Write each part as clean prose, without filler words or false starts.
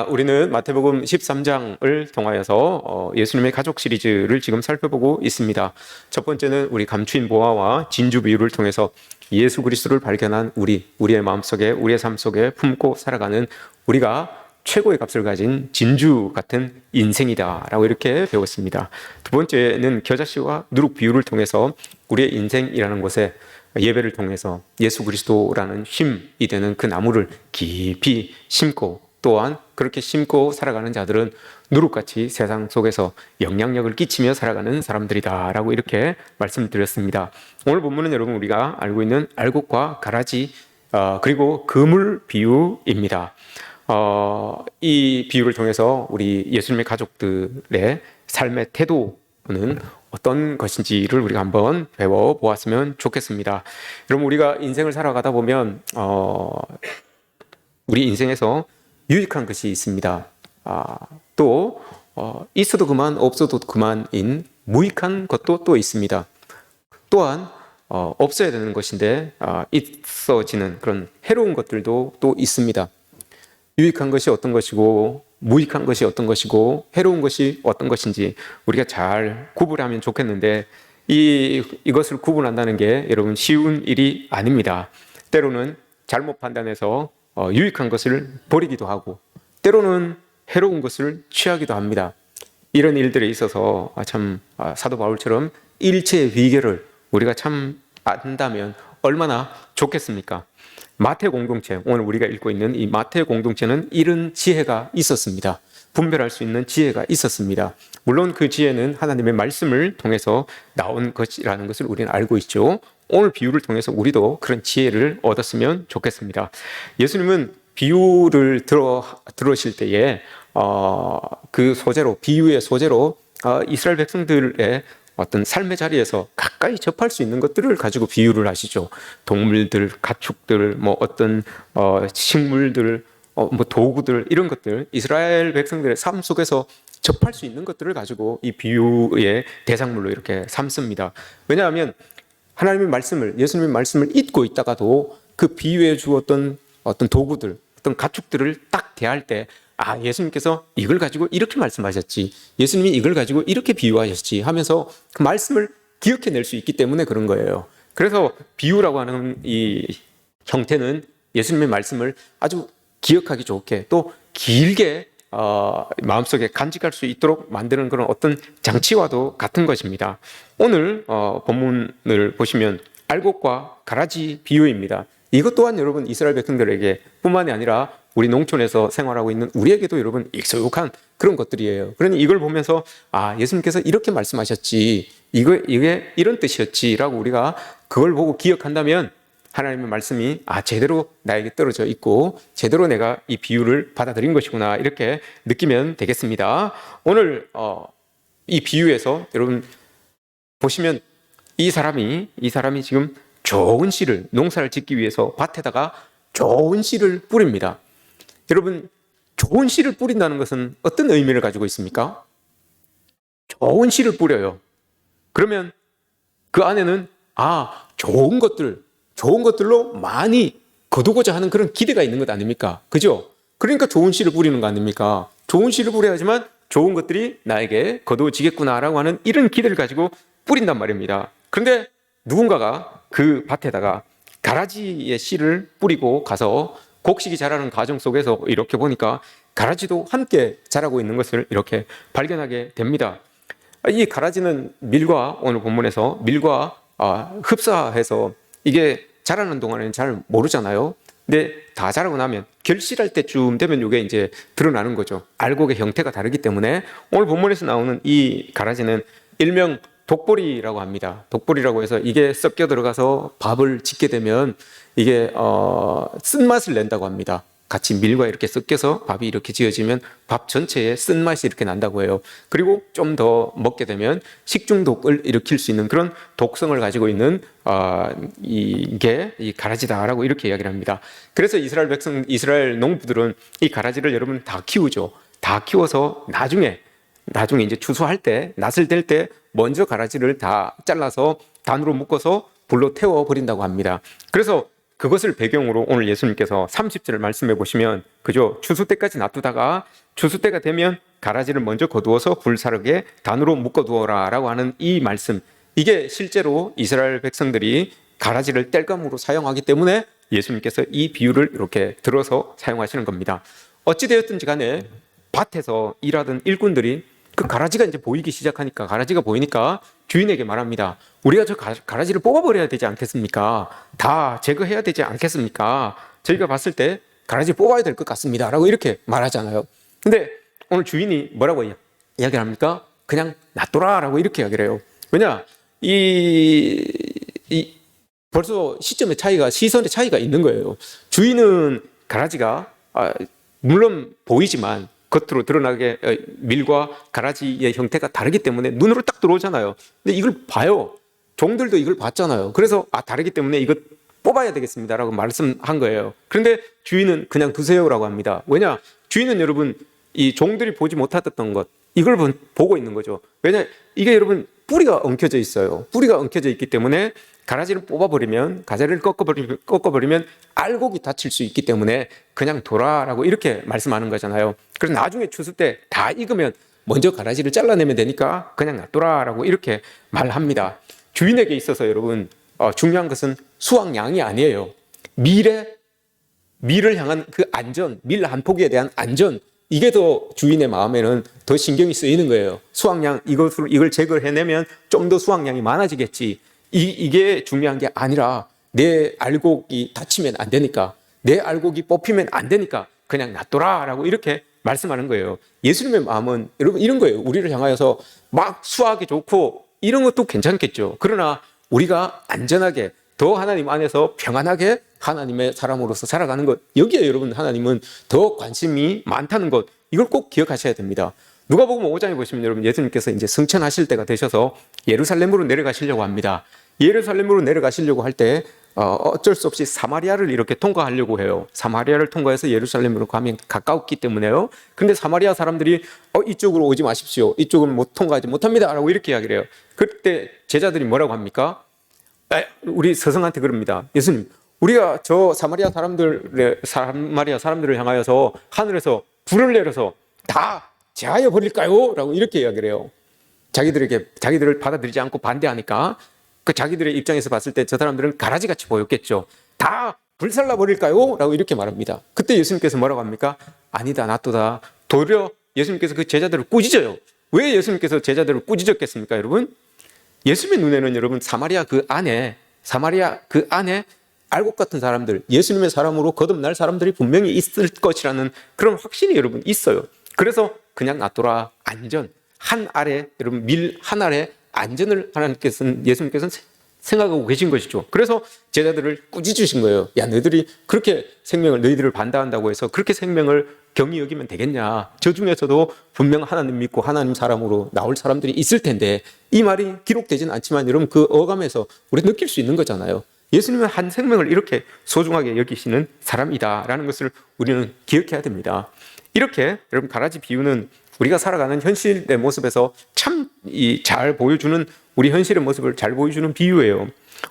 우리는 마태복음 13장을 통하여서 예수님의 가족 시리즈를 지금 살펴보고 있습니다. 첫 번째는 우리 감추인 보화와 진주 비유를 통해서 예수 그리스도를 발견한 우리의 마음속에, 우리의 삶 속에 품고 살아가는 우리가 최고의 값을 가진 진주 같은 인생이다 라고 이렇게 배웠습니다. 두 번째는 겨자씨와 누룩 비유를 통해서 우리의 인생이라는 곳에 예배를 통해서 예수 그리스도라는 쉼이 되는 그 나무를 깊이 심고, 또한 그렇게 심고 살아가는 자들은 누룩같이 세상 속에서 영향력을 끼치며 살아가는 사람들이다 라고 이렇게 말씀드렸습니다. 오늘 본문은 여러분 우리가 알고 있는 알곡과 가라지 그리고 그물 비유입니다. 이 비유를 통해서 우리 예수님의 가족들의 삶의 태도는 어떤 것인지를 우리가 한번 배워보았으면 좋겠습니다. 여러분, 우리가 인생을 살아가다 보면 우리 인생에서 유익한 것이 있습니다. 또 있어도 그만 없어도 그만인 무익한 것도 또 있습니다. 또한 없어야 되는 것인데 있어지는 그런 해로운 것들도 또 있습니다. 유익한 것이 어떤 것이고 무익한 것이 어떤 것이고 해로운 것이 어떤 것인지 우리가 잘 구분하면 좋겠는데 이것을 구분한다는 게 여러분 쉬운 일이 아닙니다. 때로는 잘못 판단해서 유익한 것을 버리기도 하고 때로는 해로운 것을 취하기도 합니다. 이런 일들에 있어서 참 사도 바울처럼 일체의 비결을 우리가 참 안다면 얼마나 좋겠습니까? 마태 공동체, 오늘 우리가 읽고 있는 이 마태 공동체는 이런 지혜가 있었습니다. 분별할 수 있는 지혜가 있었습니다. 물론 그 지혜는 하나님의 말씀을 통해서 나온 것이라는 것을 우리는 알고 있죠. 오늘 비유를 통해서 우리도 그런 지혜를 얻었으면 좋겠습니다. 예수님은 비유를 들으실 때에 그 소재로, 비유의 소재로 이스라엘 백성들의 어떤 삶의 자리에서 가까이 접할 수 있는 것들을 가지고 비유를 하시죠. 동물들, 가축들, 어떤 식물들, 도구들, 이런 것들, 이스라엘 백성들의 삶 속에서 접할 수 있는 것들을 가지고 이 비유의 대상물로 이렇게 삼습니다. 왜냐하면 하나님의 말씀을, 예수님의 말씀을 잊고 있다가도 그 비유해 주었던 어떤 도구들, 어떤 가축들을 딱 대할 때 예수님께서 이걸 가지고 이렇게 말씀하셨지, 예수님이 이걸 가지고 이렇게 비유하셨지 하면서 그 말씀을 기억해낼 수 있기 때문에 그런 거예요. 그래서 비유라고 하는 이 형태는 예수님의 말씀을 아주 기억하기 좋게 또 길게 마음속에 간직할 수 있도록 만드는 그런 어떤 장치와도 같은 것입니다. 오늘 본문을 보시면 알곡과 가라지 비유입니다. 이것 또한 여러분 이스라엘 백성들에게 뿐만이 아니라 우리 농촌에서 생활하고 있는 우리에게도 여러분 익숙한 그런 것들이에요. 그러니 이걸 보면서 예수님께서 이렇게 말씀하셨지, 이게 이런 뜻이었지라고 우리가 그걸 보고 기억한다면 하나님의 말씀이 제대로 나에게 떨어져 있고 제대로 내가 이 비유를 받아들인 것이구나 이렇게 느끼면 되겠습니다. 오늘 이 비유에서 여러분 보시면 이 사람이 지금 좋은 씨를, 농사를 짓기 위해서 밭에다가 좋은 씨를 뿌립니다. 여러분, 좋은 씨를 뿌린다는 것은 어떤 의미를 가지고 있습니까? 좋은 씨를 뿌려요. 그러면 그 안에는 좋은 것들로 많이 거두고자 하는 그런 기대가 있는 것 아닙니까? 그죠? 그러니까 좋은 씨를 뿌리는 거 아닙니까? 좋은 씨를 뿌려야지만 좋은 것들이 나에게 거두어지겠구나라고 하는 이런 기대를 가지고 뿌린단 말입니다. 그런데 누군가가 그 밭에다가 가라지의 씨를 뿌리고 가서 곡식이 자라는 과정 속에서 이렇게 보니까 가라지도 함께 자라고 있는 것을 이렇게 발견하게 됩니다. 이 가라지는 밀과, 오늘 본문에서 밀과 흡사해서 이게 자라는 동안에는 잘 모르잖아요. 근데 다 자라고 나면 결실할 때쯤 되면 이게 이제 드러나는 거죠. 알곡의 형태가 다르기 때문에 오늘 본문에서 나오는 이 가라지는 일명 독보리라고 합니다. 독보리라고 해서 이게 섞여 들어가서 밥을 짓게 되면 이게 쓴맛을 낸다고 합니다. 같이 밀과 이렇게 섞여서 밥이 이렇게 지어지면 밥 전체에 쓴맛이 이렇게 난다고 해요. 그리고 좀 더 먹게 되면 식중독을 일으킬 수 있는 그런 독성을 가지고 있는 이게 이 가라지다라고 이렇게 이야기를 합니다. 그래서 이스라엘 농부들은 이 가라지를 여러분 다 키우죠. 다 키워서 나중에 이제 추수할 때, 낫을 댈 때 먼저 가라지를 다 잘라서 단으로 묶어서 불로 태워 버린다고 합니다. 그래서 그것을 배경으로 오늘 예수님께서 30절을 말씀해 보시면 그죠? 추수 때까지 놔두다가 추수 때가 되면 가라지를 먼저 거두어서 불사르게 단으로 묶어두어라 라고 하는 이 말씀, 이게 실제로 이스라엘 백성들이 가라지를 땔감으로 사용하기 때문에 예수님께서 이 비유를 이렇게 들어서 사용하시는 겁니다. 어찌되었든지 간에 밭에서 일하던 일꾼들이 그 가라지가 이제 보이기 시작하니까, 가라지가 보이니까 주인에게 말합니다. 우리가 저 가라지를 뽑아버려야 되지 않겠습니까? 다 제거해야 되지 않겠습니까? 저희가 봤을 때 가라지 뽑아야 될 것 같습니다 라고 이렇게 말하잖아요. 근데 오늘 주인이 뭐라고 이야기를 합니까? 그냥 놔둬라 라고 이렇게 이야기를 해요. 왜냐? 벌써 시점의 차이가, 시선의 차이가 있는 거예요. 주인은 가라지가 물론 보이지만 겉으로 드러나게 밀과 가라지의 형태가 다르기 때문에 눈으로 딱 들어오잖아요. 근데 이걸 봐요. 종들도 이걸 봤잖아요. 그래서 다르기 때문에 이거 뽑아야 되겠습니다라고 말씀한 거예요. 그런데 주인은 그냥 두세요라고 합니다. 왜냐? 주인은 여러분 이 종들이 보지 못했던 것, 이걸 보고 있는 거죠. 왜냐? 이게 여러분 뿌리가 엉켜져 있어요. 뿌리가 엉켜져 있기 때문에 가라지를 뽑아버리면, 가지를 꺾어버리면 알곡이 다칠 수 있기 때문에 그냥 둬라라고 이렇게 말씀하는 거잖아요. 그래서 나중에 추수 때 다 익으면 먼저 가라지를 잘라내면 되니까 그냥 놔둬라라고 이렇게 말합니다. 주인에게 있어서 여러분 중요한 것은 수확량이 아니에요. 밀을 향한 그 안전, 밀 한 포기에 대한 안전, 이게 더 주인의 마음에는 더 신경이 쓰이는 거예요. 수확량, 이걸 제거를 해내면 좀 더 수확량이 많아지겠지. 이게 중요한 게 아니라 내 알곡이 다치면 안 되니까, 내 알곡이 뽑히면 안 되니까 그냥 놔둬라라고 이렇게 말씀하는 거예요. 예수님의 마음은 여러분 이런 거예요. 우리를 향하여서 막 수확이 좋고 이런 것도 괜찮겠죠. 그러나 우리가 안전하게 더 하나님 안에서 평안하게 하나님의 사람으로서 살아가는 것, 여기에 여러분 하나님은 더 관심이 많다는 것, 이걸 꼭 기억하셔야 됩니다. 누가복음 5장에 보시면 여러분 예수님께서 이제 승천하실 때가 되셔서 예루살렘으로 내려가시려고 합니다. 예루살렘으로 내려가시려고 할 때 어쩔 수 없이 사마리아를 이렇게 통과하려고 해요. 사마리아를 통과해서 예루살렘으로 가면 가까웠기 때문에요. 근데 사마리아 사람들이 이쪽으로 오지 마십시오. 이쪽은 통과하지 못합니다 라고 이렇게 이야기를 해요. 그때 제자들이 뭐라고 합니까? 우리 스승한테 그럽니다. 예수님, 우리가 저 사마리아 사람들을 향하여서 하늘에서 불을 내려서 다 제하여 버릴까요? 라고 이렇게 이야기를 해요. 자기들을 받아들이지 않고 반대하니까 그 자기들의 입장에서 봤을 때 저 사람들은 가라지같이 보였겠죠. 다 불살라 버릴까요? 라고 이렇게 말합니다. 그때 예수님께서 뭐라고 합니까? 아니다, 놔둬다. 도리어 예수님께서 그 제자들을 꾸짖어요. 왜 예수님께서 제자들을 꾸짖었겠습니까, 여러분? 예수님의 눈에는 여러분 사마리아 그 안에 알곡 같은 사람들, 예수님의 사람으로 거듭날 사람들이 분명히 있을 것이라는 그런 확신이 여러분 있어요. 그래서 그냥 놔둬라, 안전. 여러분 밀 한 알에 안전을 예수님께서는 생각하고 계신 것이죠. 그래서 제자들을 꾸짖으신 거예요. 야, 너희들이 그렇게 너희들을 반대한다고 해서 그렇게 생명을 경히 여기면 되겠냐. 저 중에서도 분명 하나님 믿고 하나님 사람으로 나올 사람들이 있을 텐데, 이 말이 기록되지는 않지만 여러분 그 어감에서 우리 느낄 수 있는 거잖아요. 예수님은 한 생명을 이렇게 소중하게 여기시는 사람이다라는 것을 우리는 기억해야 됩니다. 이렇게 여러분 가라지 비유는 우리가 살아가는 현실의 모습에서 참 잘 보여주는, 우리 현실의 모습을 잘 보여주는 비유예요.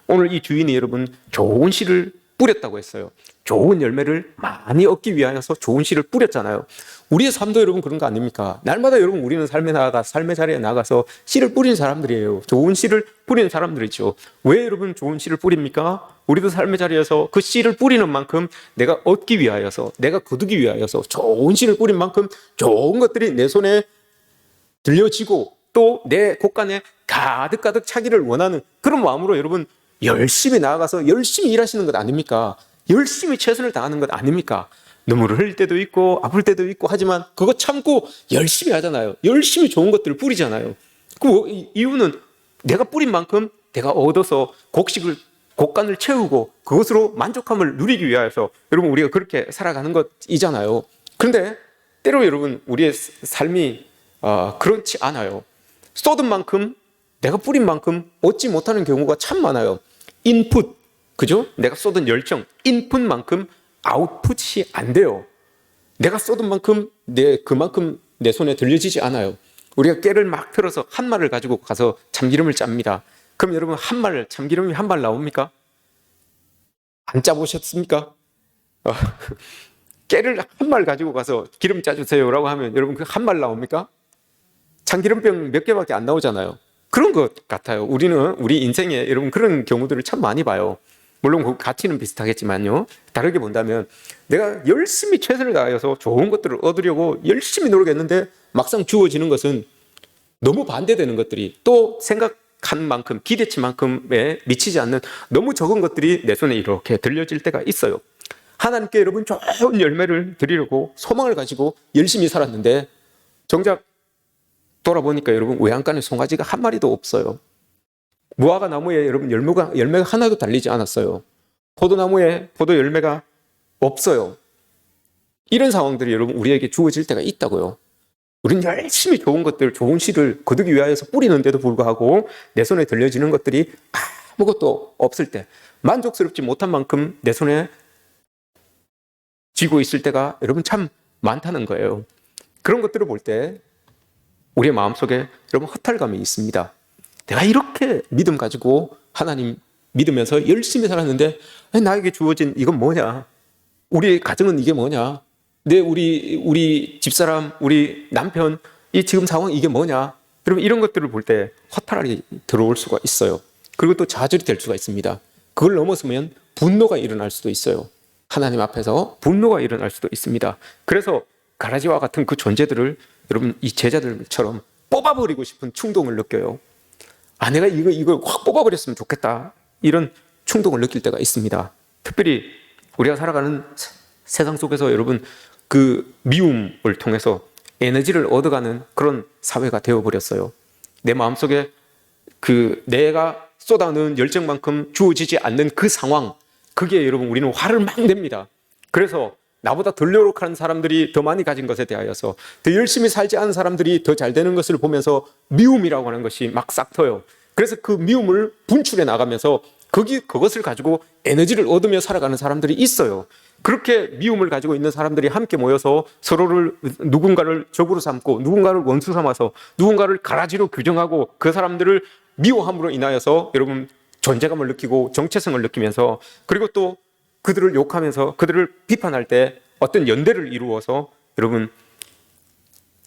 오늘 이 주인이 여러분 좋은 씨를 뿌렸다고 했어요. 좋은 열매를 많이 얻기 위하여서 좋은 씨를 뿌렸잖아요. 우리의 삶도 여러분 그런 거 아닙니까? 날마다 여러분 우리는 삶의 자리에 나가서 씨를 뿌리는 사람들이에요. 좋은 씨를 뿌리는 사람들이죠. 왜 여러분 좋은 씨를 뿌립니까? 우리도 삶의 자리에서 그 씨를 뿌리는 만큼 내가 얻기 위하여서, 내가 거두기 위하여서 좋은 씨를 뿌린 만큼 좋은 것들이 내 손에 들려지고 또 내 곳간에 가득가득 차기를 원하는 그런 마음으로 여러분 열심히 나아가서 열심히 일하시는 것 아닙니까? 열심히 최선을 다하는 것 아닙니까? 눈물을 흘릴 때도 있고 아플 때도 있고 하지만 그거 참고 열심히 하잖아요. 열심히 좋은 것들을 뿌리잖아요. 그 이유는 내가 뿌린 만큼 내가 얻어서 곡간을 채우고 그것으로 만족함을 누리기 위하여서 여러분 우리가 그렇게 살아가는 것이잖아요. 그런데 때로 여러분 우리의 삶이 그렇지 않아요. 쏟은 만큼, 내가 뿌린 만큼 얻지 못하는 경우가 참 많아요. 인풋, 그죠? 내가 쏟은 열정, 인풋만큼 아웃풋이 안 돼요. 내가 쏟은 만큼 그만큼 내 손에 들려지지 않아요. 우리가 깨를 막 틀어서 한 말을 가지고 가서 참기름을 짭니다. 그럼 여러분 참기름이 한 발 나옵니까? 안 짜보셨습니까? 어, 깨를 한 말 가지고 가서 기름 짜주세요라고 하면 여러분 그 한 말 나옵니까? 참기름병 몇 개밖에 안 나오잖아요. 그런 것 같아요. 우리 인생에 여러분 그런 경우들을 참 많이 봐요. 물론 그 가치는 비슷하겠지만요. 다르게 본다면 내가 열심히 최선을 다해서 좋은 것들을 얻으려고 열심히 노력했는데 막상 주어지는 것은 너무 반대되는 것들이, 또 생각한 만큼 기대치만큼에 미치지 않는 너무 적은 것들이 내 손에 이렇게 들려질 때가 있어요. 하나님께 여러분 좋은 열매를 드리려고 소망을 가지고 열심히 살았는데 정작 돌아보니까 여러분 외양간에 송아지가 한 마리도 없어요. 무화과 나무에 여러분 열매가 하나도 달리지 않았어요. 포도나무에 포도 열매가 없어요. 이런 상황들이 여러분 우리에게 주어질 때가 있다고요. 우리는 열심히 좋은 것들, 좋은 씨를 거두기 위하여서 뿌리는데도 불구하고 내 손에 들려지는 것들이 아무것도 없을 때, 만족스럽지 못한 만큼 내 손에 쥐고 있을 때가 여러분 참 많다는 거예요. 그런 것들을 볼 때 우리의 마음속에 여러분 허탈감이 있습니다. 내가 이렇게 믿음 가지고 하나님 믿으면서 열심히 살았는데 나에게 주어진 이건 뭐냐? 우리 가정은 이게 뭐냐? 우리 집사람, 우리 남편, 이 지금 상황 이게 뭐냐? 여러분 이런 것들을 볼 때 허탈이 들어올 수가 있어요. 그리고 또 좌절이 될 수가 있습니다. 그걸 넘어서면 분노가 일어날 수도 있어요. 하나님 앞에서 분노가 일어날 수도 있습니다. 그래서 가라지와 같은 그 존재들을 여러분 이 제자들처럼 뽑아버리고 싶은 충동을 느껴요. 내가 이걸 확 뽑아버렸으면 좋겠다. 이런 충동을 느낄 때가 있습니다. 특별히 우리가 살아가는 세상 속에서 여러분 그 미움을 통해서 에너지를 얻어가는 그런 사회가 되어버렸어요. 내 마음속에 그 내가 쏟아놓은 열정만큼 주어지지 않는 그 상황, 그게 여러분 우리는 화를 막 냅니다. 그래서 나보다 덜 노력하는 사람들이 더 많이 가진 것에 대하여서 더 열심히 살지 않은 사람들이 더 잘 되는 것을 보면서 미움이라고 하는 것이 막 싹터요. 그래서 그 미움을 분출해 나가면서 그것을 가지고 에너지를 얻으며 살아가는 사람들이 있어요. 그렇게 미움을 가지고 있는 사람들이 함께 모여서 서로를 누군가를 적으로 삼고 누군가를 원수 삼아서 누군가를 가라지로 규정하고 그 사람들을 미워함으로 인하여서 여러분 존재감을 느끼고 정체성을 느끼면서, 그리고 또 그들을 욕하면서 그들을 비판할 때 어떤 연대를 이루어서 여러분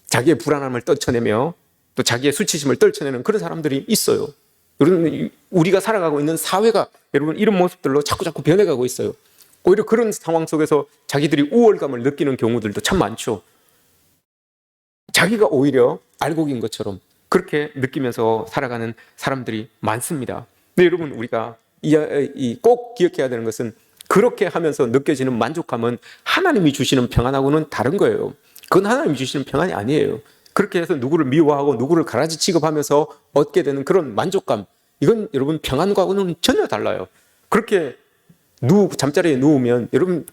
자기의 불안함을 떨쳐내며 또 자기의 수치심을 떨쳐내는 그런 사람들이 있어요. 여러분 우리가 살아가고 있는 사회가 여러분 이런 모습들로 자꾸 변해가고 있어요. 오히려 그런 상황 속에서 자기들이 우월감을 느끼는 경우들도 참 많죠. 자기가 오히려 알곡인 것처럼 그렇게 느끼면서 살아가는 사람들이 많습니다. 근데 여러분 우리가 꼭 기억해야 되는 것은 그렇게 하면서 느껴지는 만족감은 하나님이 주시는 평안하고는 다른 거예요. 그건 하나님이 주시는 평안이 아니에요. 그렇게 해서 누구를 미워하고 누구를 가라지 취급하면서 얻게 되는 그런 만족감, 이건 여러분 평안과는 전혀 달라요. 그렇게 잠자리에 누우면 여러분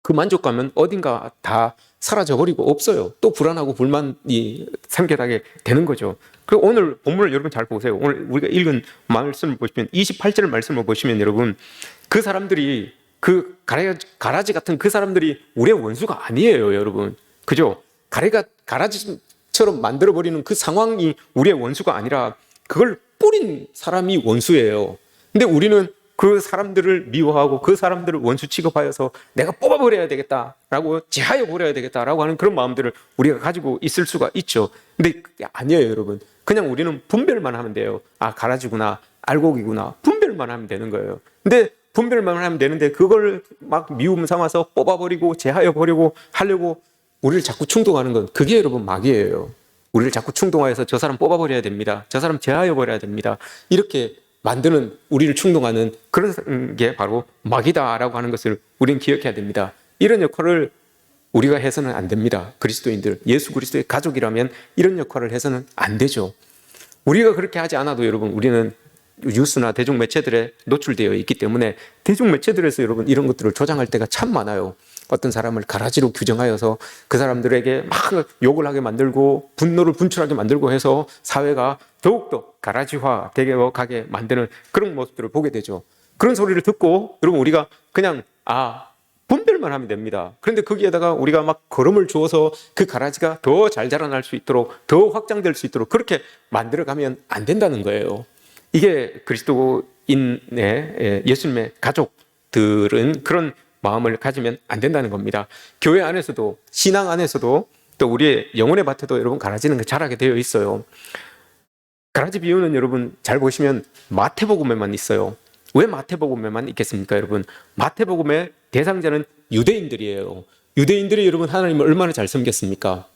그 만족감은 어딘가 다 사라져버리고 없어요. 또 불안하고 불만이 삼켜나게 되는 거죠. 그리고 오늘 본문을 여러분 잘 보세요. 오늘 우리가 읽은 말씀을 보시면 28절 말씀을 보시면 여러분 그 사람들이 그 가라지 같은 그 사람들이 우리의 원수가 아니에요, 여러분. 그죠? 가라지처럼 만들어버리는 그 상황이 우리의 원수가 아니라 그걸 뿌린 사람이 원수예요. 근데 우리는 그 사람들을 미워하고 그 사람들을 원수 취급하여서 내가 뽑아버려야 되겠다라고 제하여 버려야 되겠다라고 하는 그런 마음들을 우리가 가지고 있을 수가 있죠. 근데 그게 아니에요, 여러분. 그냥 우리는 분별만 하면 돼요. 가라지구나, 알곡이구나, 분별만 하면 되는 거예요. 근데 분별만 하면 되는데 그걸 막 미움 삼아서 뽑아버리고 제하여 버리고 하려고 우리를 자꾸 충동하는 건 그게 여러분 마귀예요. 우리를 자꾸 충동하여서 저 사람 뽑아버려야 됩니다. 저 사람 제하여 버려야 됩니다. 이렇게 만드는, 우리를 충동하는 그런 게 바로 마귀다라고 하는 것을 우리는 기억해야 됩니다. 이런 역할을 우리가 해서는 안 됩니다. 그리스도인들, 예수 그리스도의 가족이라면 이런 역할을 해서는 안 되죠. 우리가 그렇게 하지 않아도 여러분 우리는 뉴스나 대중매체들에 노출되어 있기 때문에 대중매체들에서 여러분 이런 것들을 조장할 때가 참 많아요. 어떤 사람을 가라지로 규정하여서 그 사람들에게 막 욕을 하게 만들고 분노를 분출하게 만들고 해서 사회가 더욱더 가라지화 되게 가게 만드는 그런 모습들을 보게 되죠. 그런 소리를 듣고 여러분 우리가 그냥 분별만 하면 됩니다. 그런데 거기에다가 우리가 막 거름을 주어서 그 가라지가 더 잘 자라날 수 있도록, 더 확장될 수 있도록 그렇게 만들어가면 안 된다는 거예요. 이게 그리스도인의 예수님의 가족, 사람들은 그런 마음을 가지면 안 된다는 겁니다. 교회 안에서도, 신앙 안에서도, 또 우리의 영혼의 밭에도 여러분 가라지는 게 자라게 되어 있어요. 가라지 비유는 여러분 잘 보시면 마태복음에만 있어요. 왜 마태복음에만 있겠습니까, 여러분? 마태복음의 대상자는 유대인들이에요. 유대인들이 여러분 하나님을 얼마나 잘 섬겼습니까?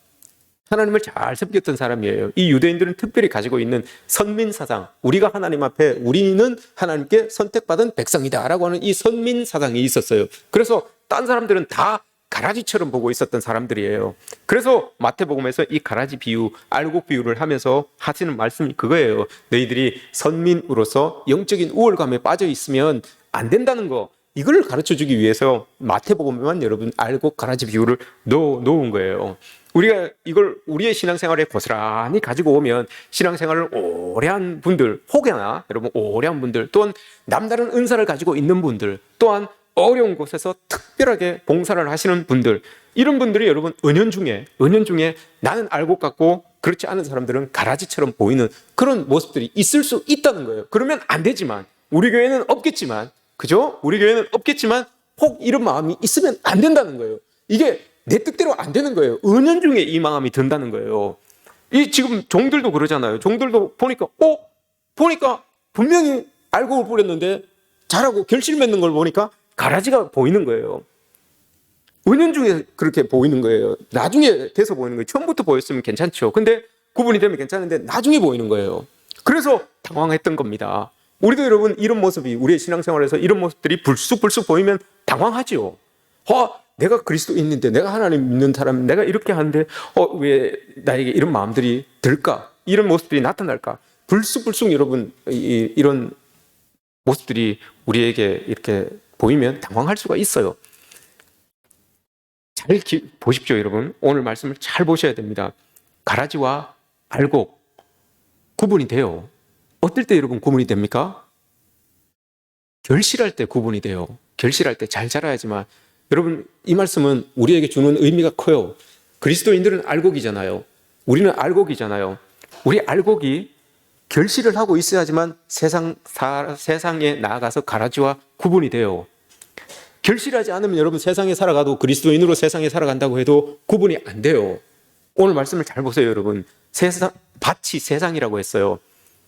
하나님을 잘 섬겼던 사람이에요. 이 유대인들은 특별히 가지고 있는 선민사상, 우리가 하나님 앞에 우리는 하나님께 선택받은 백성이다라고 하는 이 선민사상이 있었어요. 그래서 딴 사람들은 다 가라지처럼 보고 있었던 사람들이에요. 그래서 마태복음에서 이 가라지 비유, 알곡 비유를 하면서 하시는 말씀이 그거예요. 너희들이 선민으로서 영적인 우월감에 빠져 있으면 안 된다는 거, 이걸 가르쳐주기 위해서 마태복음에만 여러분 알곡 가라지 비유를 놓은 거예요. 우리가 이걸 우리의 신앙생활에 고스란히 가지고 오면 신앙생활을 오래 한 분들, 혹여나 여러분 오래 한 분들, 또한 남다른 은사를 가지고 있는 분들, 또한 어려운 곳에서 특별하게 봉사를 하시는 분들, 이런 분들이 여러분 은연중에 나는 알곡 같고 그렇지 않은 사람들은 가라지처럼 보이는 그런 모습들이 있을 수 있다는 거예요. 그러면 안 되지만, 우리 교회는 없겠지만, 그죠? 우리 교회는 없겠지만 혹 이런 마음이 있으면 안 된다는 거예요. 이게 내 뜻대로 안 되는 거예요. 은연중에 이 마음이 든다는 거예요. 이 지금 종들도 그러잖아요. 종들도 보니까 분명히 알곡을 뿌렸는데 자라고 결실 맺는 걸 보니까 가라지가 보이는 거예요. 은연중에 그렇게 보이는 거예요. 나중에 돼서 보이는 거예요. 처음부터 보였으면 괜찮죠. 근데 구분이 되면 괜찮은데 나중에 보이는 거예요. 그래서 당황했던 겁니다. 우리도 여러분 이런 모습이, 우리의 신앙생활에서 이런 모습들이 불쑥불쑥 보이면 당황하죠. 내가 그리스도인인데, 내가 하나님 믿는 사람, 내가 이렇게 하는데 왜 나에게 이런 마음들이 들까? 이런 모습들이 나타날까? 불쑥불쑥 여러분 이런 모습들이 우리에게 이렇게 보이면 당황할 수가 있어요. 잘 보십시오, 여러분. 오늘 말씀을 잘 보셔야 됩니다. 가라지와 알곡 구분이 돼요. 어떨 때 여러분 구분이 됩니까? 결실할 때 구분이 돼요. 결실할 때 잘 자라야지만. 여러분, 이 말씀은 우리에게 주는 의미가 커요. 그리스도인들은 알곡이잖아요. 우리는 알곡이잖아요. 우리 알곡이 결실을 하고 있어야지만 세상에 나아가서 가라지와 구분이 돼요. 결실하지 않으면 여러분 세상에 살아가도, 그리스도인으로 세상에 살아간다고 해도 구분이 안 돼요. 오늘 말씀을 잘 보세요, 여러분. 밭이 세상이라고 했어요.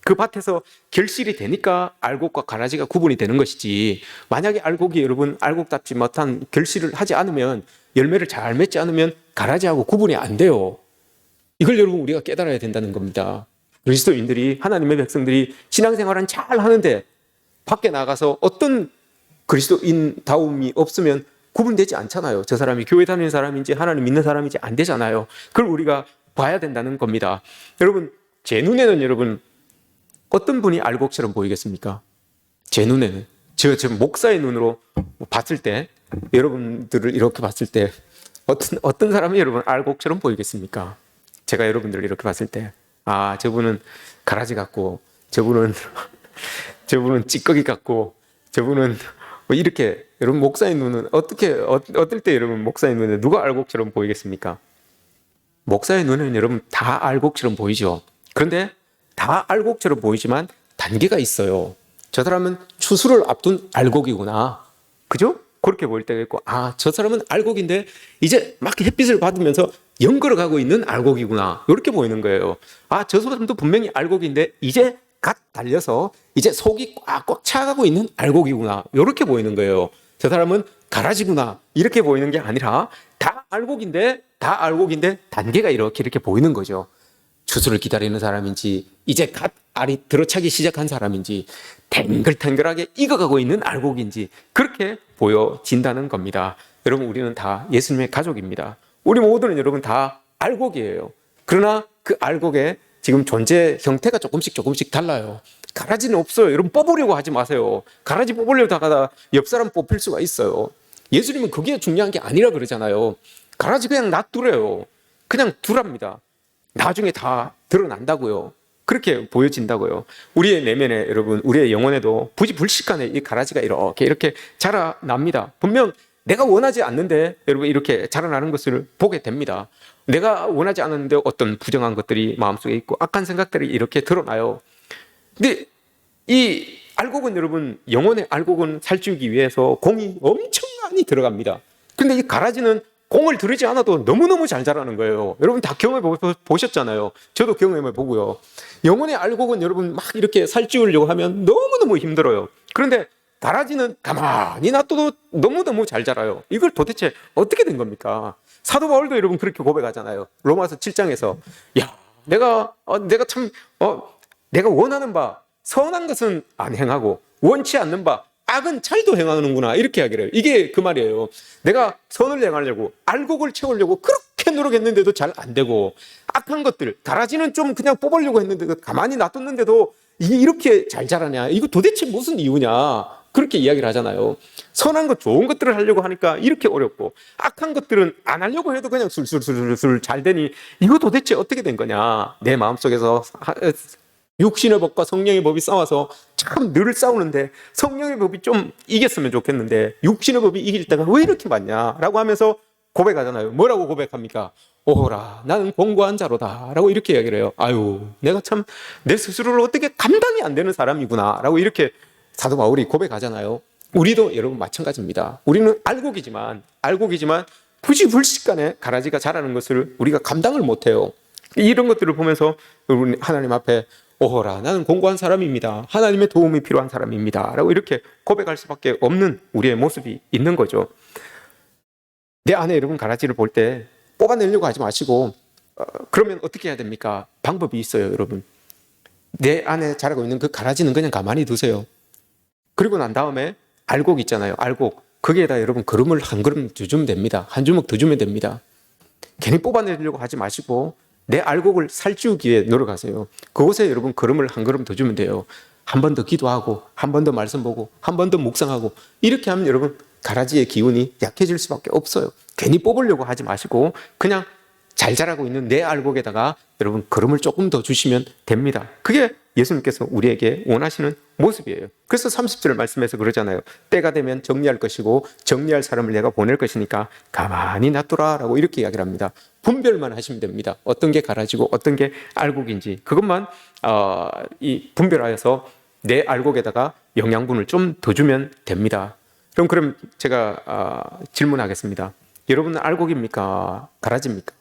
그 밭에서 결실이 되니까 알곡과 가라지가 구분이 되는 것이지, 만약에 알곡이 여러분 알곡답지 못한 결실을 하지 않으면, 열매를 잘 맺지 않으면 가라지하고 구분이 안 돼요. 이걸 여러분 우리가 깨달아야 된다는 겁니다. 그리스도인들이, 하나님의 백성들이 신앙생활은 잘 하는데 밖에 나가서 어떤 그리스도인다움이 없으면 구분되지 않잖아요. 저 사람이 교회 다니는 사람인지 하나님 믿는 사람인지 안 되잖아요. 그걸 우리가 봐야 된다는 겁니다. 여러분, 제 눈에는 여러분 어떤 분이 알곡처럼 보이겠습니까? 제 눈에는, 저 목사의 눈으로 봤을 때, 여러분들을 이렇게 봤을 때 어떤 사람이 여러분 알곡처럼 보이겠습니까? 제가 여러분들을 이렇게 봤을 때, 저분은 가라지 같고, 저분은 찌꺼기 같고, 저분은 이렇게, 여러분 목사의 눈은 어떨 때 여러분 목사의 눈에 누가 알곡처럼 보이겠습니까? 목사의 눈에는 여러분 다 알곡처럼 보이죠. 그런데 다 알곡처럼 보이지만 단계가 있어요. 저 사람은 추수를 앞둔 알곡이구나. 그죠? 그렇게 보일 때가 있고, 저 사람은 알곡인데 이제 막 햇빛을 받으면서 연걸어가고 있는 알곡이구나. 이렇게 보이는 거예요. 저 사람도 분명히 알곡인데 이제 갓 달려서 이제 속이 꽉꽉 차가고 있는 알곡이구나. 이렇게 보이는 거예요. 저 사람은 가라지구나. 이렇게 보이는 게 아니라 다 알곡인데 단계가 이렇게 보이는 거죠. 추수를 기다리는 사람인지, 이제 갓 알이 들어차기 시작한 사람인지, 탱글탱글하게 익어가고 있는 알곡인지, 그렇게 보여진다는 겁니다. 여러분, 우리는 다 예수님의 가족입니다. 우리 모두는 여러분 다 알곡이에요. 그러나 그 알곡의 지금 존재 형태가 조금씩 달라요. 가라지는 없어요. 여러분, 뽑으려고 하지 마세요. 가라지 뽑으려고 하다가 옆 사람 뽑힐 수가 있어요. 예수님은 그게 중요한 게 아니라 그러잖아요. 가라지 그냥 놔두래요. 그냥 두랍니다. 나중에 다 드러난다고요. 그렇게 보여진다고요. 우리의 내면에, 여러분, 우리의 영혼에도 부지불식간에 이 가라지가 이렇게 자라납니다. 분명 내가 원하지 않는데 여러분 이렇게 자라나는 것을 보게 됩니다. 내가 원하지 않았는데 어떤 부정한 것들이 마음속에 있고 악한 생각들이 이렇게 드러나요. 근데 이 알곡은 여러분, 영혼의 알곡은 살찌우기 위해서 공이 엄청 많이 들어갑니다. 근데 이 가라지는 공을 들이지 않아도 너무너무 잘 자라는 거예요. 여러분 다 경험해 보셨잖아요. 저도 경험해 보고요. 영혼의 알곡은 여러분 막 이렇게 살찌우려고 하면 너무너무 힘들어요. 그런데 가라지는 가만히 놔둬도 너무너무 잘 자라요. 이걸 도대체 어떻게 된 겁니까? 사도 바울도 여러분 그렇게 고백하잖아요. 로마서 7장에서 야, 내가 원하는 바 선한 것은 안 행하고 원치 않는 바 악은 잘도 행하는구나, 이렇게 이야기를 해요. 이게 그 말이에요. 내가 선을 행하려고 알곡을 채우려고 그렇게 노력했는데도 잘 안 되고, 악한 것들, 가라지는 좀 그냥 뽑으려고 했는데도 가만히 놔뒀는데도 이게 이렇게 잘 자라냐, 이거 도대체 무슨 이유냐, 그렇게 이야기를 하잖아요. 선한 것, 좋은 것들을 하려고 하니까 이렇게 어렵고, 악한 것들은 안 하려고 해도 그냥 술술술술 잘 되니 이거 도대체 어떻게 된 거냐. 내 마음속에서 육신의 법과 성령의 법이 싸워서 참 늘 싸우는데 성령의 법이 좀 이겼으면 좋겠는데 육신의 법이 이길 때가 왜 이렇게 많냐라고 하면서 고백하잖아요. 뭐라고 고백합니까? 오호라, 나는 공고한 자로다 라고 이렇게 이야기를 해요. 아유, 내가 참 내 스스로를 어떻게 감당이 안 되는 사람이구나 라고 이렇게 사도 바울이 고백하잖아요. 우리도 여러분 마찬가지입니다. 우리는 알곡이지만 부시불식간에 가라지가 자라는 것을 우리가 감당을 못해요. 이런 것들을 보면서 하나님 앞에 오호라, 나는 공고한 사람입니다. 하나님의 도움이 필요한 사람입니다 라고 이렇게 고백할 수밖에 없는 우리의 모습이 있는 거죠. 내 안에 여러분 가라지를 볼 때 뽑아내려고 하지 마시고 그러면 어떻게 해야 됩니까? 방법이 있어요. 여러분, 내 안에 자라고 있는 그 가라지는 그냥 가만히 두세요. 그리고 난 다음에 알곡 있잖아요. 알곡, 거기에다 여러분 거름을 한 그름 더 주면 됩니다. 한 주먹 더 주면 됩니다. 괜히 뽑아내려고 하지 마시고 내 알곡을 살찌우기 위해 노력하세요. 그곳에 여러분 걸음을 한 걸음 더 주면 돼요. 한 번 더 기도하고, 한 번 더 말씀 보고, 한 번 더 묵상하고, 이렇게 하면 여러분 가라지의 기운이 약해질 수밖에 없어요. 괜히 뽑으려고 하지 마시고 그냥 잘 자라고 있는 내 알곡에다가 여러분 걸음을 조금 더 주시면 됩니다. 그게 예수님께서 우리에게 원하시는 모습이에요. 그래서 30절 말씀에서 그러잖아요. 때가 되면 정리할 것이고 정리할 사람을 내가 보낼 것이니까 가만히 놔두라 라고 이렇게 이야기를 합니다. 분별만 하시면 됩니다. 어떤 게 가라지고 어떤 게 알곡인지 그것만 분별하여서 내 알곡에다가 영양분을 좀 더 주면 됩니다. 그럼 제가 질문하겠습니다. 여러분은 알곡입니까? 가라지입니까?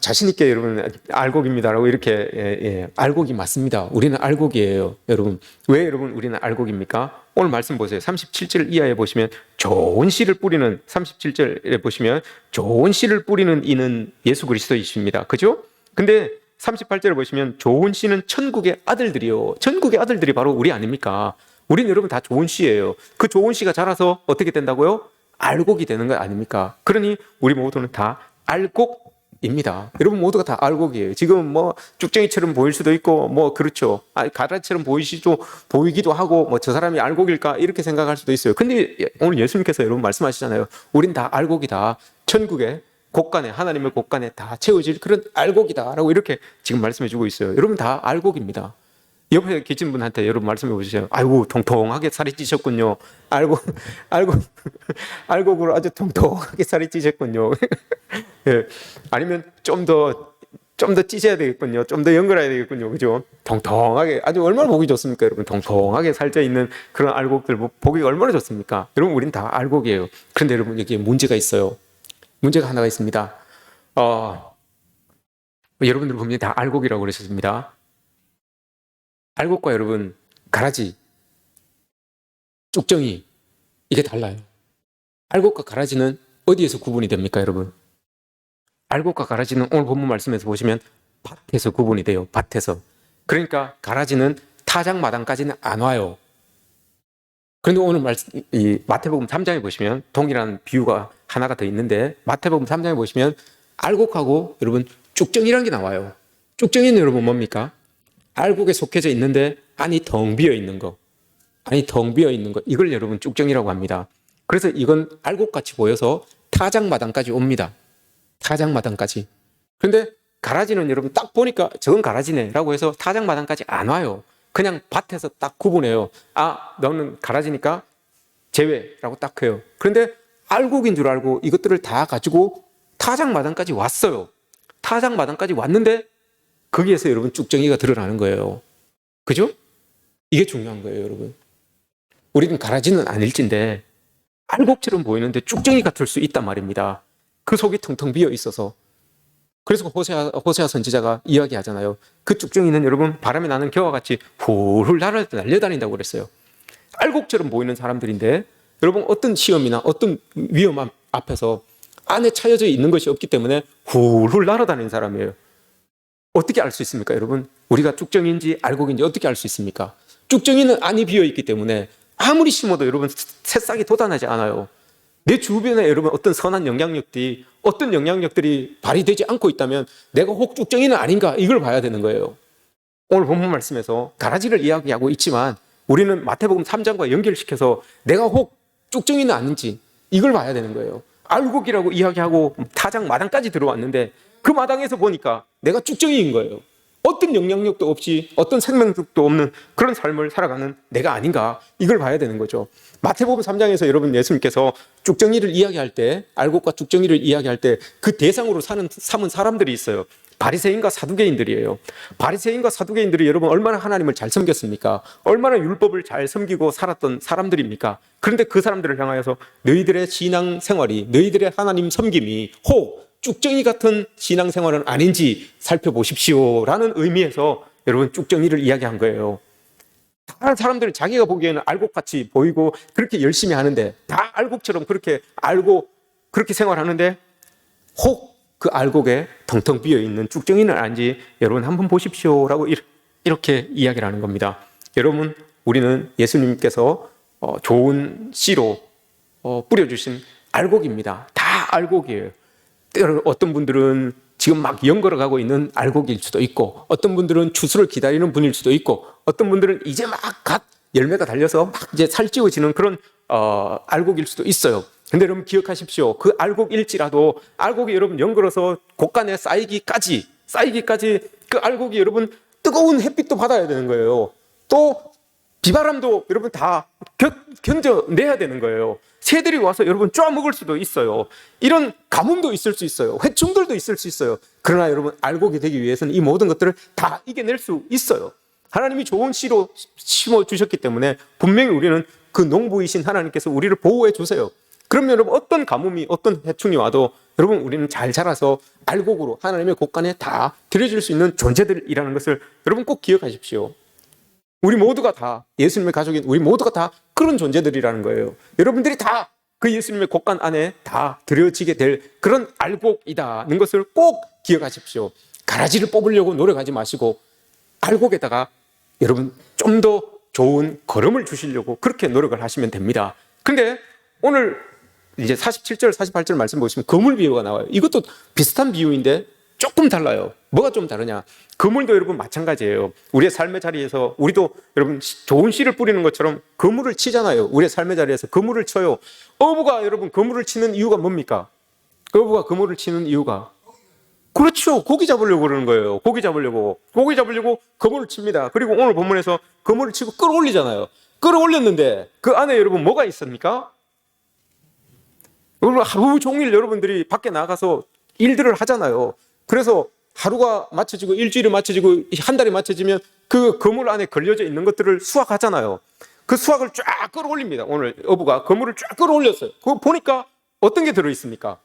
자신 있게 여러분 알곡입니다라고 이렇게 알곡이 맞습니다. 우리는 알곡이에요. 여러분, 왜 여러분 우리는 알곡입니까? 오늘 말씀 보세요. 37절 이하에 보시면 좋은 씨를 뿌리는 37절에 보시면 좋은 씨를 뿌리는 이는 예수 그리스도이십니다. 그죠? 근데 38절에 보시면 좋은 씨는 천국의 아들들이요. 천국의 아들들이 바로 우리 아닙니까? 우리는 여러분 다 좋은 씨예요. 그 좋은 씨가 자라서 어떻게 된다고요? 알곡이 되는 거 아닙니까? 그러니 우리 모두는 다 알곡입니다. 여러분 모두가 다 알곡이에요. 지금 뭐 쭉쟁이처럼 보일 수도 있고 뭐 그렇죠. 가라지처럼 보이기도 하고 뭐 저 사람이 알곡일까 이렇게 생각할 수도 있어요. 근데 오늘 예수님께서 여러분 말씀하시잖아요. 우린 다 알곡이다. 천국의 곳간에, 하나님의 곳간에 다 채워질 그런 알곡이다라고 이렇게 지금 말씀해 주고 있어요. 여러분 다 알곡입니다. 옆에 계신 분한테 여러분 말씀해 보시죠. 아이고, 통통하게 살이 찌셨군요. 알곡으로 아주 통통하게 살이 찌셨군요. 예. 아니면 좀 더 찌셔야 되겠군요. 좀 더 연결해야 되겠군요. 그죠? 통통하게, 아주 얼마나 보기 좋습니까? 여러분, 통통하게 살쪄 있는 그런 알곡들 보기가 얼마나 좋습니까? 여러분, 우린 다 알곡이에요. 그런데 여러분, 여기에 문제가 있어요. 문제가 하나가 있습니다. 여러분들 분명히 다 알곡이라고 그러셨습니다. 알곡과 여러분 가라지, 쭉정이 이게 달라요. 알곡과 가라지는 어디에서 구분이 됩니까, 여러분? 알곡과 가라지는 오늘 본문 말씀에서 보시면 밭에서 구분이 돼요. 밭에서. 그러니까 가라지는 타작마당까지는 안 와요. 그런데 오늘 이 마태복음 3장에 보시면 동일한 비유가 하나가 더 있는데 마태복음 3장에 보시면 알곡하고 여러분 쭉정이라는 게 나와요. 쭉정이는 여러분 뭡니까? 알곡에 속해져 있는데 안이 텅 비어 있는 거. 이걸 여러분 쭉정이라고 합니다. 그래서 이건 알곡같이 보여서 타작마당까지 옵니다. 타작마당까지. 그런데 가라지는 여러분 딱 보니까 저건 가라지네 라고 해서 타작마당까지 안 와요. 그냥 밭에서 딱 구분해요. 너는 가라지니까 제외라고 딱 해요. 그런데 알곡인 줄 알고 이것들을 다 가지고 타작마당까지 왔어요. 타작마당까지 왔는데 거기에서 여러분 쭉정이가 드러나는 거예요. 그죠? 이게 중요한 거예요, 여러분. 우리는 가라지는 아닐진데 알곡처럼 보이는데 쭉정이 같을 수 있단 말입니다. 그 속이 텅텅 비어 있어서. 그래서 호세아 선지자가 이야기하잖아요. 그 쭉정이는 여러분 바람에 나는 겨와 같이 훌훌 날려다닌다고 그랬어요. 알곡처럼 보이는 사람들인데 여러분 어떤 시험이나 어떤 위험 앞에서 안에 차여져 있는 것이 없기 때문에 훌훌 날아다니는 사람이에요. 어떻게 알 수 있습니까, 여러분? 우리가 쭉정이인지 알곡인지 어떻게 알 수 있습니까? 쭉정이는 안이 비어 있기 때문에 아무리 심어도 여러분 새싹이 돋아나지 않아요. 내 주변에 여러분 어떤 선한 영향력들이 발휘되지 않고 있다면 내가 혹 쭉정이는 아닌가 이걸 봐야 되는 거예요. 오늘 본문 말씀에서 가라지를 이야기하고 있지만 우리는 마태복음 3장과 연결시켜서 내가 혹 쭉정이는 아닌지 이걸 봐야 되는 거예요. 알곡이라고 이야기하고 타장 마당까지 들어왔는데 그 마당에서 보니까 내가 쭉정이인 거예요. 어떤 영향력도 없이 어떤 생명력도 없는 그런 삶을 살아가는 내가 아닌가 이걸 봐야 되는 거죠. 마태복음 3장에서 여러분 예수님께서 쭉정이를 이야기할 때 알곡과 쭉정이를 이야기할 때 그 대상으로 삼은 사람들이 있어요. 바리새인과 사두개인들이에요. 바리새인과 사두개인들이 여러분 얼마나 하나님을 잘 섬겼습니까? 얼마나 율법을 잘 섬기고 살았던 사람들입니까? 그런데 그 사람들을 향하여서 너희들의 신앙 생활이 너희들의 하나님 섬김이 혹 쭉정이 같은 신앙생활은 아닌지 살펴보십시오 라는 의미에서 여러분 쭉정이를 이야기한 거예요. 다른 사람들은 자기가 보기에는 알곡같이 보이고 그렇게 열심히 하는데 다 알곡처럼 그렇게 알고 그렇게 생활하는데 혹 그 알곡에 텅텅 비어있는 쭉정이는 아닌지 여러분 한번 보십시오 라고 이렇게 이야기를 하는 겁니다. 여러분 우리는 예수님께서 좋은 씨로 뿌려주신 알곡입니다. 다 알곡이에요. 어떤 분들은 지금 막 연걸어가고 있는 알곡일 수도 있고 어떤 분들은 추수를 기다리는 분일 수도 있고 어떤 분들은 이제 막 갓 열매가 달려서 막 이제 살찌워지는 그런 알곡일 수도 있어요. 근데 여러분 기억하십시오. 그 알곡일지라도 알곡이 여러분 연걸어서 곳간에 쌓이기까지 그 알곡이 여러분 뜨거운 햇빛도 받아야 되는 거예요. 또 비바람도 여러분 다 견뎌내야 되는 거예요. 새들이 와서 여러분 쪼아먹을 수도 있어요. 이런 가뭄도 있을 수 있어요. 해충들도 있을 수 있어요. 그러나 여러분 알곡이 되기 위해서는 이 모든 것들을 다 이겨낼 수 있어요. 하나님이 좋은 씨로 심어주셨기 때문에 분명히 우리는 그 농부이신 하나님께서 우리를 보호해 주세요. 그러면 여러분 어떤 가뭄이 어떤 해충이 와도 여러분 우리는 잘 자라서 알곡으로 하나님의 곳간에 다 들여질 수 있는 존재들이라는 것을 여러분 꼭 기억하십시오. 우리 모두가 다 예수님의 가족인 우리 모두가 다 그런 존재들이라는 거예요. 여러분들이 다 그 예수님의 곳간 안에 다 들여지게 될 그런 알곡이다는 것을 꼭 기억하십시오. 가라지를 뽑으려고 노력하지 마시고 알곡에다가 여러분 좀 더 좋은 걸음을 주시려고 그렇게 노력을 하시면 됩니다. 그런데 오늘 이제 47절 48절 말씀 보시면 그물 비유가 나와요. 이것도 비슷한 비유인데 조금 달라요. 뭐가 좀 다르냐? 그물도 여러분 마찬가지예요. 우리의 삶의 자리에서 우리도 여러분 좋은 씨를 뿌리는 것처럼 그물을 치잖아요. 우리의 삶의 자리에서 그물을 쳐요. 어부가 여러분 그물을 치는 이유가 뭡니까? 어부가 그물을 치는 이유가 그렇죠. 고기 잡으려고 그러는 거예요. 고기 잡으려고 그물을 칩니다. 그리고 오늘 본문에서 그물을 치고 끌어올리잖아요. 끌어올렸는데 그 안에 여러분 뭐가 있습니까? 여러분 하루 종일 여러분들이 밖에 나가서 일들을 하잖아요. 그래서 하루가 맞춰지고 일주일이 맞춰지고 한 달이 맞춰지면 그 그물 안에 걸려져 있는 것들을 수확하잖아요. 그 수확을 쫙 끌어올립니다. 오늘 어부가 그물을 쫙 끌어올렸어요. 그거 보니까 어떤 게 들어있습니까?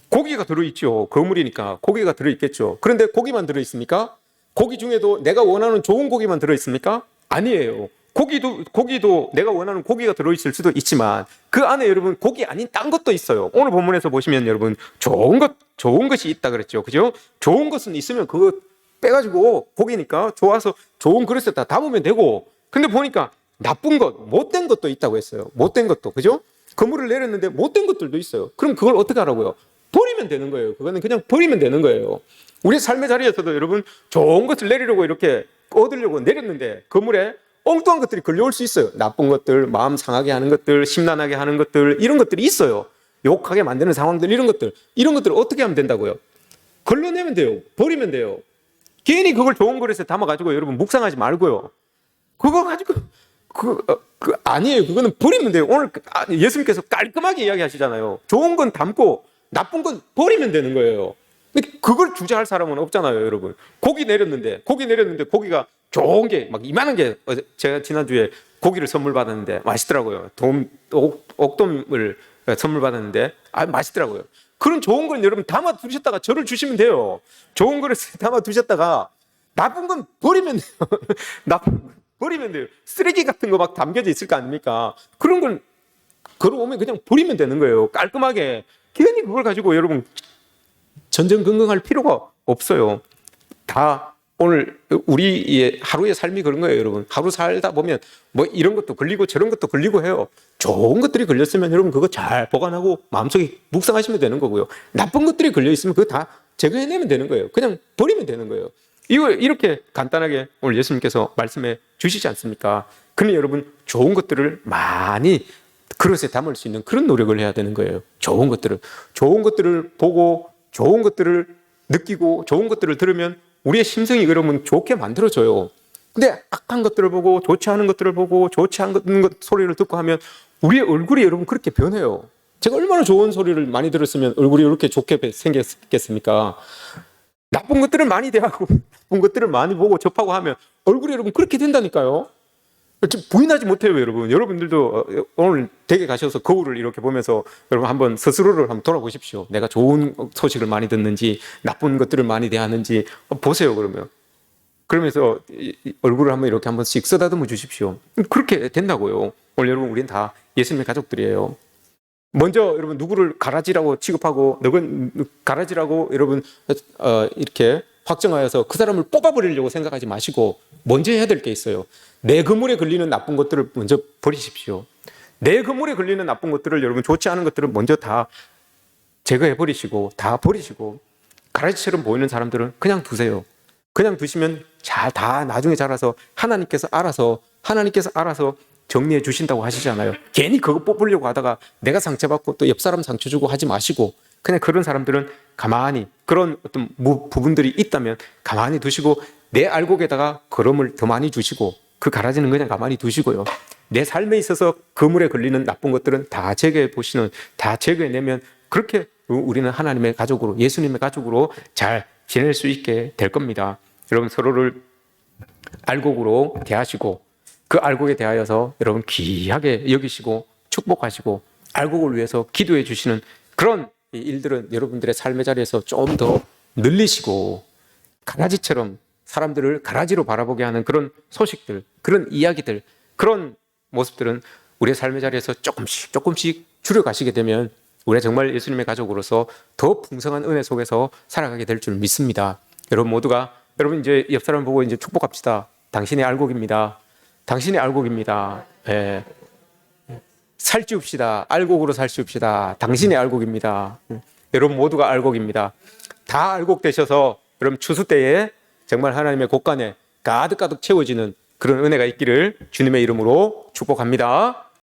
고기가 들어있죠. 그물이니까 고기가 들어있겠죠. 그런데 고기만 들어있습니까? 고기 중에도 내가 원하는 좋은 고기만 들어있습니까? 아니에요. 고기도 내가 원하는 고기가 들어있을 수도 있지만 그 안에 여러분 고기 아닌 딴 것도 있어요. 오늘 본문에서 보시면 여러분 좋은 것이 있다 그랬죠. 그죠? 좋은 것은 있으면 그거 빼가지고 고기니까 좋아서 좋은 그릇에 다 담으면 되고 근데 보니까 나쁜 것, 못된 것도 있다고 했어요. 못된 것도. 그죠? 그물을 내렸는데 못된 것들도 있어요. 그럼 그걸 어떻게 하라고요? 버리면 되는 거예요. 그거는 그냥 버리면 되는 거예요. 우리 삶의 자리에서도 여러분 좋은 것을 내리려고 이렇게 얻으려고 내렸는데 그물에 엉뚱한 것들이 걸려올 수 있어요. 나쁜 것들, 마음 상하게 하는 것들, 심란하게 하는 것들 이런 것들이 있어요. 욕하게 만드는 상황들 이런 것들을 어떻게 하면 된다고요? 걸러내면 돼요. 버리면 돼요. 괜히 그걸 좋은 그릇에 담아가지고 여러분 묵상하지 말고요. 그거 가지고 아니에요. 그거는 버리면 돼요. 오늘 예수님께서 깔끔하게 이야기하시잖아요. 좋은 건 담고 나쁜 건 버리면 되는 거예요. 근데 그걸 주재할 사람은 없잖아요, 여러분. 고기 내렸는데 고기가 좋은 게 막 이만한 게, 제가 지난주에 고기를 선물 받았는데 맛있더라고요. 옥돔을 선물 받았는데 맛있더라고요. 그런 좋은 걸 여러분 담아 두셨다가 저를 주시면 돼요. 좋은 그릇에 담아 두셨다가 나쁜 건 버리면 돼요. 나쁜 건 버리면 돼요. 쓰레기 같은 거 막 담겨져 있을 거 아닙니까? 그런 걸 걸어오면 그냥 버리면 되는 거예요. 깔끔하게. 괜히 그걸 가지고 여러분 전전긍긍할 필요가 없어요. 다 오늘 우리의 하루의 삶이 그런 거예요, 여러분. 하루 살다 보면 뭐 이런 것도 걸리고 저런 것도 걸리고 해요. 좋은 것들이 걸렸으면 여러분 그거 잘 보관하고 마음속에 묵상하시면 되는 거고요. 나쁜 것들이 걸려 있으면 그거 다 제거해내면 되는 거예요. 그냥 버리면 되는 거예요. 이거 이렇게 간단하게 오늘 예수님께서 말씀해 주시지 않습니까? 그러면 여러분 좋은 것들을 많이 그릇에 담을 수 있는 그런 노력을 해야 되는 거예요. 좋은 것들을 보고 좋은 것들을 느끼고 좋은 것들을 들으면 우리의 심성이 여러분 좋게 만들어져요. 근데 악한 것들을 보고 좋지 않은 것들을 보고 좋지 않은 소리를 듣고 하면 우리의 얼굴이 여러분 그렇게 변해요. 제가 얼마나 좋은 소리를 많이 들었으면 얼굴이 이렇게 좋게 생겼겠습니까? 나쁜 것들을 많이 대하고 나쁜 것들을 많이 보고 접하고 하면 얼굴이 여러분 그렇게 된다니까요. 부인하지 못해요, 여러분. 여러분들도 오늘 댁에 가셔서 거울을 이렇게 보면서 여러분 한번 스스로를 한번 돌아보십시오. 내가 좋은 소식을 많이 듣는지 나쁜 것들을 많이 대하는지 보세요, 그러면. 그러면서 얼굴을 한번 이렇게 한 번씩 쓰다듬어 주십시오. 그렇게 된다고요. 오늘 여러분 우리는 다 예수님의 가족들이에요. 먼저 여러분 누구를 가라지라고 취급하고 누군 가라지라고 여러분 이렇게 확정하여서 그 사람을 뽑아버리려고 생각하지 마시고 먼저 해야 될 게 있어요. 내 그물에 걸리는 나쁜 것들을 먼저 버리십시오. 내 그물에 걸리는 나쁜 것들을 여러분 좋지 않은 것들을 먼저 다 제거해 버리시고 다 버리시고 가라지처럼 보이는 사람들은 그냥 두세요. 그냥 두시면 다 나중에 자라서 하나님께서 알아서 정리해 주신다고 하시잖아요. 괜히 그거 뽑으려고 하다가 내가 상처받고 또 옆 사람 상처 주고 하지 마시고 그냥 그런 사람들은 가만히 그런 어떤 부분들이 있다면 가만히 두시고 내 알곡에다가 거름을 더 많이 주시고 그 가라지는 그냥 가만히 두시고요. 내 삶에 있어서 그물에 걸리는 나쁜 것들은 다 제거해 보시는, 다 제거해내면 그렇게 우리는 하나님의 가족으로, 예수님의 가족으로 잘 지낼 수 있게 될 겁니다. 여러분 서로를 알곡으로 대하시고 그 알곡에 대하여서 여러분 귀하게 여기시고 축복하시고 알곡을 위해서 기도해 주시는 그런 일들은 여러분들의 삶의 자리에서 좀 더 늘리시고 가라지처럼 사람들을 가라지로 바라보게 하는 그런 소식들, 그런 이야기들, 그런 모습들은 우리의 삶의 자리에서 조금씩 줄여가시게 되면 우리가 정말 예수님의 가족으로서 더 풍성한 은혜 속에서 살아가게 될 줄 믿습니다. 여러분 모두가 여러분 이제 옆 사람 보고 이제 축복합시다. 당신의 알곡입니다. 당신의 알곡입니다. 예. 살찌웁시다. 알곡으로 살찌웁시다. 당신의 알곡입니다. 여러분 모두가 알곡입니다. 다 알곡 되셔서 여러분 추수 때에 정말 하나님의 곳간에 가득가득 채워지는 그런 은혜가 있기를 주님의 이름으로 축복합니다.